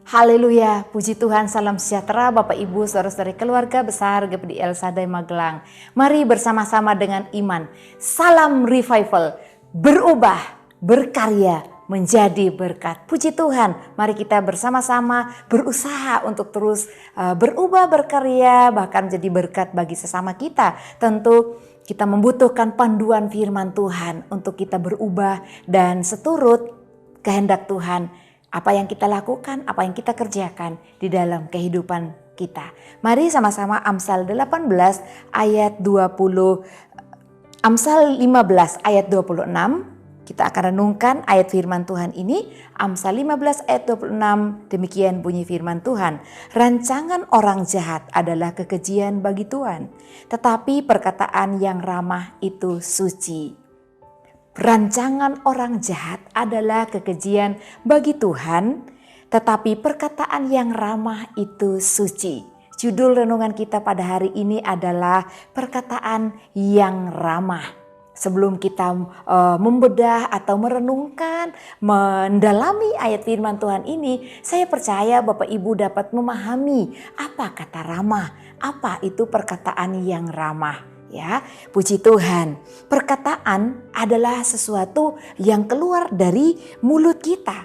Haleluya, puji Tuhan, salam sejahtera Bapak Ibu, saudara-saudari keluarga besar GPD El Shaddai Magelang. Mari bersama-sama dengan iman, salam revival, berubah, berkarya, menjadi berkat. Puji Tuhan, mari kita bersama-sama berusaha untuk terus berubah, berkarya, bahkan menjadi berkat bagi sesama kita. Tentu kita membutuhkan panduan firman Tuhan untuk kita berubah dan seturut kehendak Tuhan. Apa yang kita lakukan, apa yang kita kerjakan di dalam kehidupan kita. Mari sama-sama Amsal 18 ayat 20, Amsal 15 ayat 26. Kita akan renungkan ayat firman Tuhan ini. Amsal 15 ayat 26, demikian bunyi firman Tuhan. Rancangan orang jahat adalah kekejian bagi Tuhan, tetapi perkataan yang ramah itu suci. Rancangan orang jahat adalah kekejian bagi Tuhan, tetapi perkataan yang ramah itu suci. Judul renungan kita pada hari ini adalah perkataan yang ramah. Sebelum kita membedah atau merenungkan, mendalami ayat firman Tuhan ini, saya percaya Bapak Ibu dapat memahami apa kata ramah, apa itu perkataan yang ramah. Ya, puji Tuhan. Perkataan adalah sesuatu yang keluar dari mulut kita.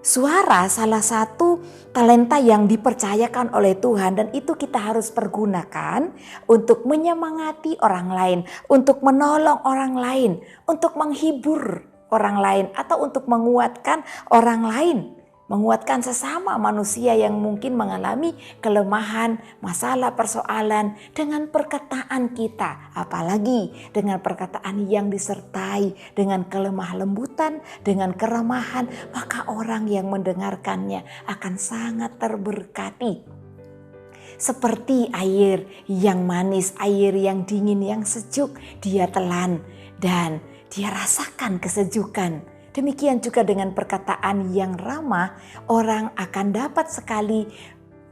Suara salah satu talenta yang dipercayakan oleh Tuhan, dan itu kita harus pergunakan untuk menyemangati orang lain, untuk menolong orang lain, untuk menghibur orang lain, atau untuk menguatkan orang lain. Menguatkan sesama manusia yang mungkin mengalami kelemahan, masalah, persoalan dengan perkataan kita. Apalagi dengan perkataan yang disertai dengan kelemah lembutan, dengan keramahan, maka orang yang mendengarkannya akan sangat terberkati. Seperti air yang manis, air yang dingin, yang sejuk, dia telan dan dia rasakan kesejukan. Demikian juga dengan perkataan yang ramah, orang akan dapat sekali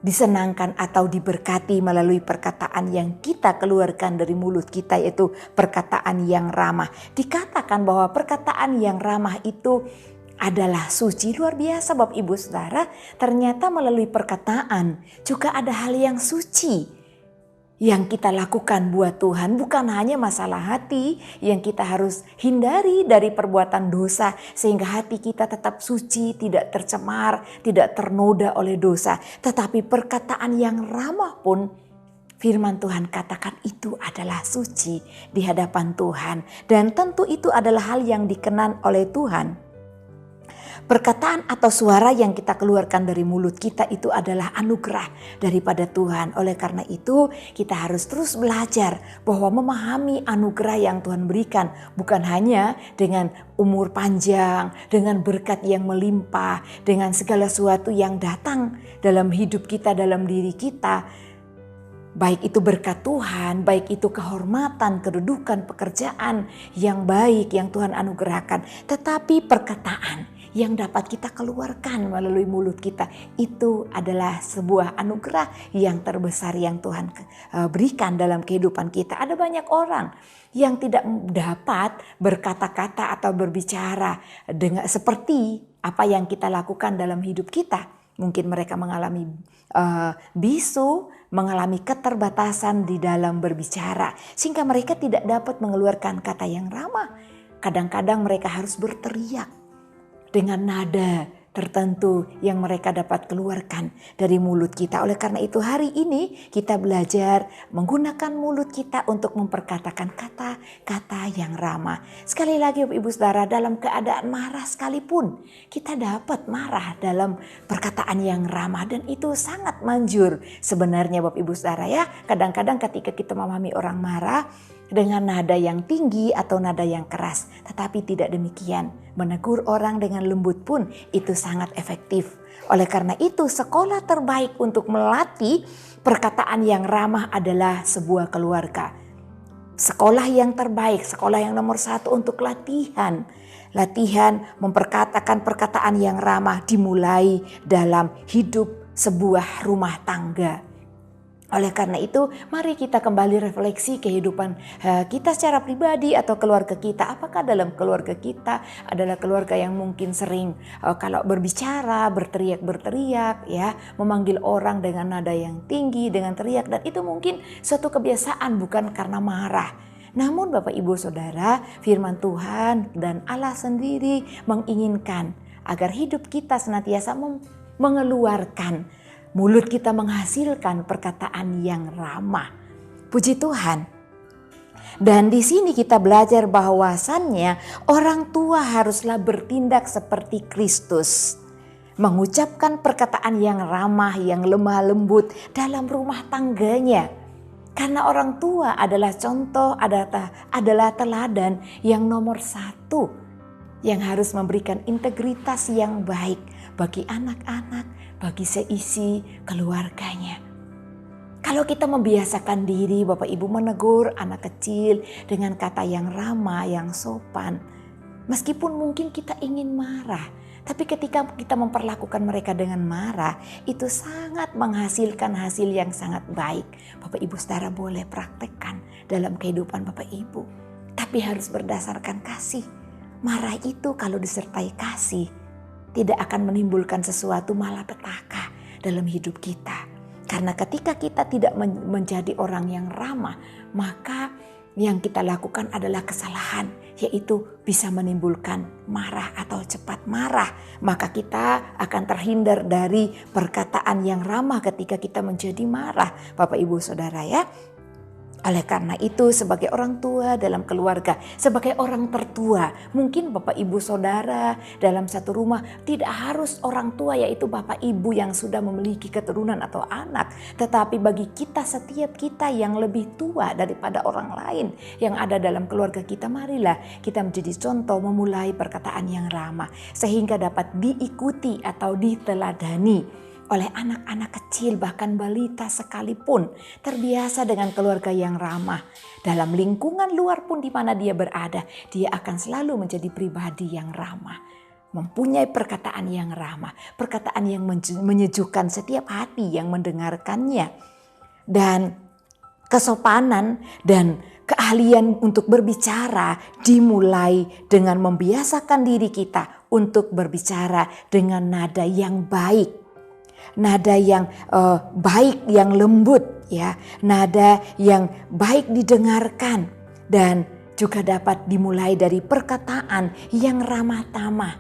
disenangkan atau diberkati melalui perkataan yang kita keluarkan dari mulut kita, yaitu perkataan yang ramah. Dikatakan bahwa perkataan yang ramah itu adalah suci. Luar biasa Bapak Ibu Saudara, ternyata melalui perkataan juga ada hal yang suci yang kita lakukan buat Tuhan. Bukan hanya masalah hati yang kita harus hindari dari perbuatan dosa sehingga hati kita tetap suci, tidak tercemar, tidak ternoda oleh dosa. Tetapi perkataan yang ramah pun firman Tuhan katakan itu adalah suci di hadapan Tuhan. Dan tentu itu adalah hal yang dikenan oleh Tuhan. Perkataan atau suara yang kita keluarkan dari mulut kita itu adalah anugerah daripada Tuhan. Oleh karena itu kita harus terus belajar bahwa memahami anugerah yang Tuhan berikan bukan hanya dengan umur panjang, dengan berkat yang melimpah, dengan segala sesuatu yang datang dalam hidup kita, dalam diri kita. Baik itu berkat Tuhan, baik itu kehormatan, kedudukan, pekerjaan yang baik yang Tuhan anugerahkan. Tetapi perkataan yang dapat kita keluarkan melalui mulut kita itu adalah sebuah anugerah yang terbesar yang Tuhan berikan dalam kehidupan kita. Ada banyak orang yang tidak dapat berkata-kata atau berbicara dengan seperti apa yang kita lakukan dalam hidup kita. Mungkin mereka mengalami bisu, mengalami keterbatasan di dalam berbicara sehingga mereka tidak dapat mengeluarkan kata yang ramah. Kadang-kadang mereka harus berteriak dengan nada tertentu yang mereka dapat keluarkan dari mulut kita. Oleh karena itu hari ini kita belajar menggunakan mulut kita untuk memperkatakan kata-kata yang ramah. Sekali lagi Bapak Ibu Saudara, dalam keadaan marah sekalipun kita dapat marah dalam perkataan yang ramah, dan itu sangat manjur sebenarnya Bapak Ibu Saudara ya. Kadang-kadang ketika kita memahami orang marah dengan nada yang tinggi atau nada yang keras, tetapi tidak demikian. Menegur orang dengan lembut pun itu sangat efektif. Oleh karena itu sekolah terbaik untuk melatih perkataan yang ramah adalah sebuah keluarga. Sekolah yang terbaik, sekolah yang nomor satu untuk latihan memperkatakan perkataan yang ramah dimulai dalam hidup sebuah rumah tangga. Oleh karena itu, mari kita kembali refleksi kehidupan kita secara pribadi atau keluarga kita. Apakah dalam keluarga kita adalah keluarga yang mungkin sering kalau berbicara berteriak-berteriak, ya, memanggil orang dengan nada yang tinggi, dengan teriak, dan itu mungkin suatu kebiasaan bukan karena marah. Namun Bapak Ibu Saudara, firman Tuhan dan Allah sendiri menginginkan agar hidup kita senantiasa mengeluarkan, mulut kita menghasilkan perkataan yang ramah. Puji Tuhan. Dan di sini kita belajar bahwasannya orang tua haruslah bertindak seperti Kristus. Mengucapkan perkataan yang ramah, yang lemah lembut dalam rumah tangganya. Karena orang tua adalah contoh, adalah teladan yang nomor satu, yang harus memberikan integritas yang baik bagi anak-anak, bagi seisi keluarganya. Kalau kita membiasakan diri Bapak Ibu menegur anak kecil dengan kata yang ramah, yang sopan, meskipun mungkin kita ingin marah, tapi ketika kita memperlakukan mereka dengan marah, itu sangat menghasilkan hasil yang sangat baik. Bapak Ibu Saudara boleh praktekkan dalam kehidupan Bapak Ibu, tapi harus berdasarkan kasih. Marah itu kalau disertai kasih tidak akan menimbulkan sesuatu malapetaka dalam hidup kita. Karena ketika kita tidak menjadi orang yang ramah, maka yang kita lakukan adalah kesalahan, yaitu bisa menimbulkan marah atau cepat marah. Maka kita akan terhindar dari perkataan yang ramah ketika kita menjadi marah, Bapak Ibu Saudara, ya. Oleh karena itu, sebagai orang tua dalam keluarga, sebagai orang tertua, mungkin Bapak Ibu Saudara dalam satu rumah tidak harus orang tua, yaitu Bapak Ibu yang sudah memiliki keturunan atau anak. Tetapi bagi kita, setiap kita yang lebih tua daripada orang lain yang ada dalam keluarga kita, marilah kita menjadi contoh memulai perkataan yang ramah sehingga dapat diikuti atau diteladani oleh anak-anak kecil, bahkan balita sekalipun, terbiasa dengan keluarga yang ramah. Dalam lingkungan luar pun di mana dia berada, dia akan selalu menjadi pribadi yang ramah. Mempunyai perkataan yang ramah, perkataan yang menyejukkan setiap hati yang mendengarkannya. Dan kesopanan dan keahlian untuk berbicara dimulai dengan membiasakan diri kita untuk berbicara dengan nada yang baik. Nada yang baik, yang lembut, ya, nada yang baik didengarkan, dan juga dapat dimulai dari perkataan yang ramah tamah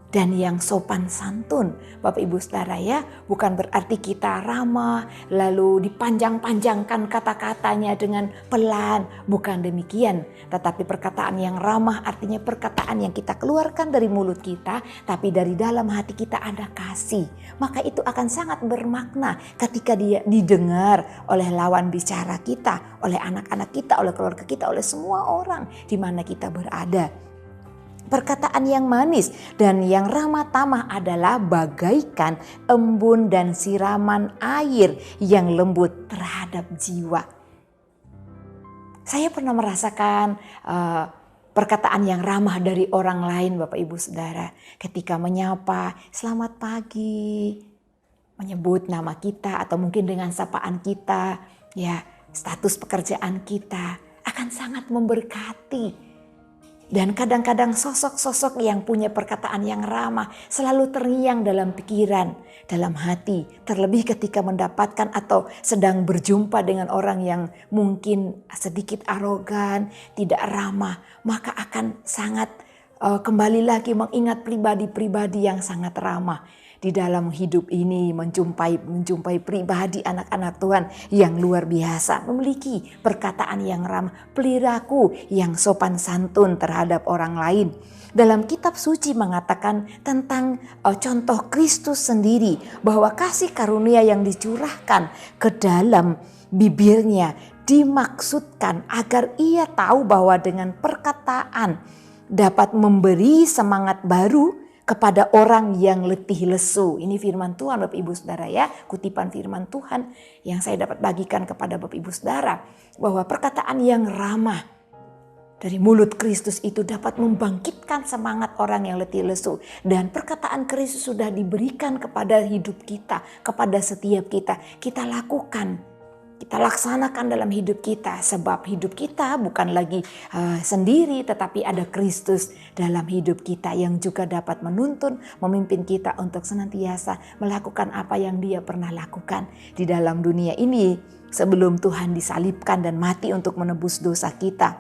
dan yang sopan santun. Bapak Ibu Saudara, ya, bukan berarti kita ramah lalu dipanjang-panjangkan kata-katanya dengan pelan, bukan demikian. Tetapi perkataan yang ramah artinya perkataan yang kita keluarkan dari mulut kita, tapi dari dalam hati kita ada kasih. Maka itu akan sangat bermakna ketika dia didengar oleh lawan bicara kita, oleh anak-anak kita, oleh keluarga kita, oleh semua orang di mana kita berada. Perkataan yang manis dan yang ramah tamah adalah bagaikan embun dan siraman air yang lembut terhadap jiwa. Saya pernah merasakan perkataan yang ramah dari orang lain, Bapak Ibu Saudara, ketika menyapa, selamat pagi, menyebut nama kita atau mungkin dengan sapaan kita, ya, status pekerjaan kita akan sangat memberkati. Dan kadang-kadang sosok-sosok yang punya perkataan yang ramah selalu terngiang dalam pikiran, dalam hati. Terlebih ketika mendapatkan atau sedang berjumpa dengan orang yang mungkin sedikit arogan, tidak ramah. Maka akan sangat kembali lagi mengingat pribadi-pribadi yang sangat ramah. Di dalam hidup ini menjumpai pribadi anak-anak Tuhan yang luar biasa, memiliki perkataan yang ramah, perilaku yang sopan santun terhadap orang lain. Dalam kitab suci mengatakan tentang contoh Kristus sendiri, bahwa kasih karunia yang dicurahkan ke dalam bibirnya dimaksudkan agar ia tahu bahwa dengan perkataan dapat memberi semangat baru kepada orang yang letih lesu. Ini firman Tuhan Bapak Ibu Saudara, ya, kutipan firman Tuhan yang saya dapat bagikan kepada Bapak Ibu Saudara, bahwa perkataan yang ramah dari mulut Kristus itu dapat membangkitkan semangat orang yang letih lesu. Dan perkataan Kristus sudah diberikan kepada hidup kita, kepada setiap kita. Kita lakukan kita laksanakan dalam hidup kita, sebab hidup kita bukan lagi sendiri, tetapi ada Kristus dalam hidup kita yang juga dapat menuntun, memimpin kita untuk senantiasa melakukan apa yang Dia pernah lakukan di dalam dunia ini sebelum Tuhan disalibkan dan mati untuk menebus dosa kita.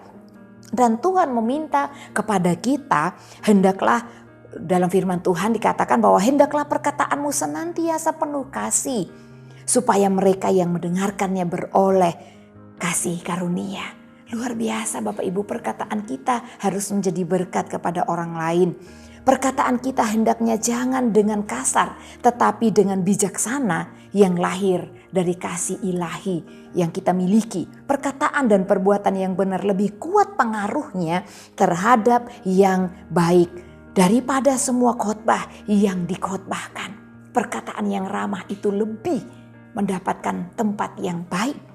Dan Tuhan meminta kepada kita, hendaklah, dalam firman Tuhan dikatakan bahwa hendaklah perkataanmu senantiasa penuh kasih, supaya mereka yang mendengarkannya beroleh kasih karunia. Luar biasa Bapak Ibu, perkataan kita harus menjadi berkat kepada orang lain. Perkataan kita hendaknya jangan dengan kasar, tetapi dengan bijaksana yang lahir dari kasih ilahi yang kita miliki. Perkataan dan perbuatan yang benar lebih kuat pengaruhnya terhadap yang baik daripada semua khotbah yang dikhotbahkan. Perkataan yang ramah itu lebih mendapatkan tempat yang baik.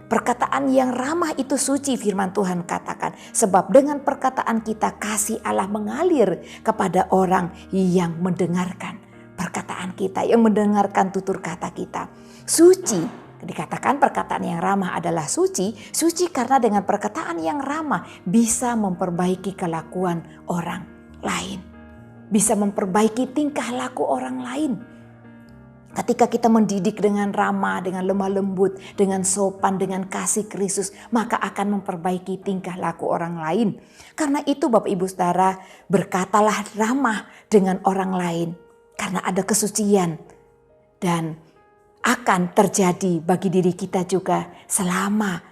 Perkataan yang ramah itu suci, firman Tuhan katakan. Sebab dengan perkataan kita kasih Allah mengalir kepada orang yang mendengarkan perkataan kita, yang mendengarkan tutur kata kita. Suci, dikatakan perkataan yang ramah adalah suci. Suci karena dengan perkataan yang ramah bisa memperbaiki kelakuan orang lain. Bisa memperbaiki tingkah laku orang lain. Ketika kita mendidik dengan ramah, dengan lemah lembut, dengan sopan, dengan kasih Kristus, maka akan memperbaiki tingkah laku orang lain. Karena itu Bapak Ibu Saudara, berkatalah ramah dengan orang lain. Karena ada kesucian dan akan terjadi bagi diri kita juga selama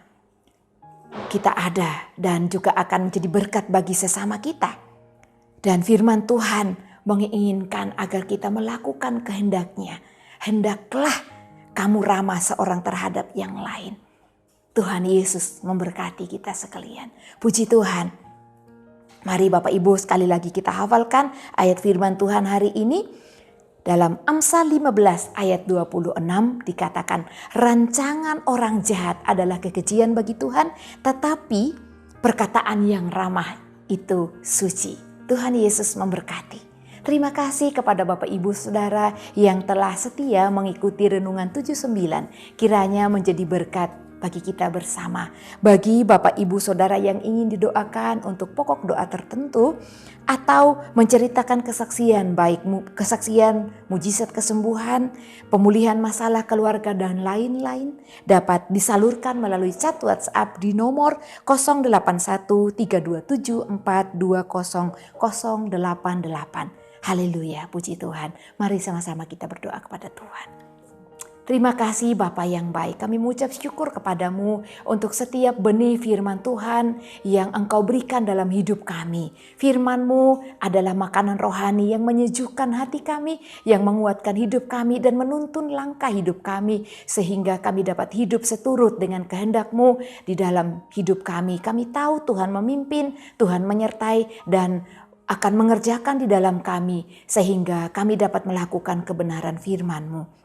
kita ada, dan juga akan menjadi berkat bagi sesama kita. Dan firman Tuhan menginginkan agar kita melakukan kehendak-Nya. Hendaklah kamu ramah seorang terhadap yang lain. Tuhan Yesus memberkati kita sekalian. Puji Tuhan. Mari Bapak Ibu sekali lagi kita hafalkan ayat firman Tuhan hari ini. Dalam Amsal 15 ayat 26 dikatakan, rancangan orang jahat adalah kekejian bagi Tuhan, tetapi perkataan yang ramah itu suci. Tuhan Yesus memberkati. Terima kasih kepada Bapak Ibu Saudara yang telah setia mengikuti Renungan 79. Kiranya menjadi berkat bagi kita bersama. Bagi Bapak Ibu Saudara yang ingin didoakan untuk pokok doa tertentu atau menceritakan kesaksian, baik kesaksian mujizat kesembuhan, pemulihan masalah keluarga dan lain-lain, dapat disalurkan melalui chat WhatsApp di nomor 081327420088. Haleluya, puji Tuhan. Mari sama-sama kita berdoa kepada Tuhan. Terima kasih Bapa yang baik, kami mengucap syukur kepadamu untuk setiap benih firman Tuhan yang Engkau berikan dalam hidup kami. Firman-Mu adalah makanan rohani yang menyejukkan hati kami, yang menguatkan hidup kami dan menuntun langkah hidup kami, sehingga kami dapat hidup seturut dengan kehendak-Mu di dalam hidup kami. Kami tahu Tuhan memimpin, Tuhan menyertai dan akan mengerjakan di dalam kami, sehingga kami dapat melakukan kebenaran firman-Mu.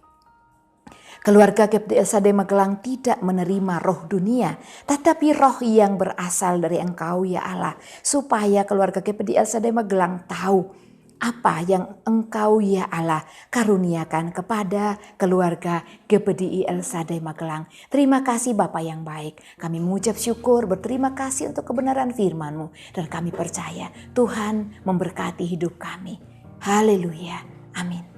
Keluarga GPDI LSAD Magelang tidak menerima roh dunia, tetapi roh yang berasal dari Engkau ya Allah, supaya keluarga GPDI LSAD Magelang tahu apa yang Engkau ya Allah karuniakan kepada keluarga GPDI LSAD Magelang. Terima kasih Bapa yang baik, kami mengucap syukur, berterima kasih untuk kebenaran firman-Mu, dan kami percaya Tuhan memberkati hidup kami. Haleluya, amin.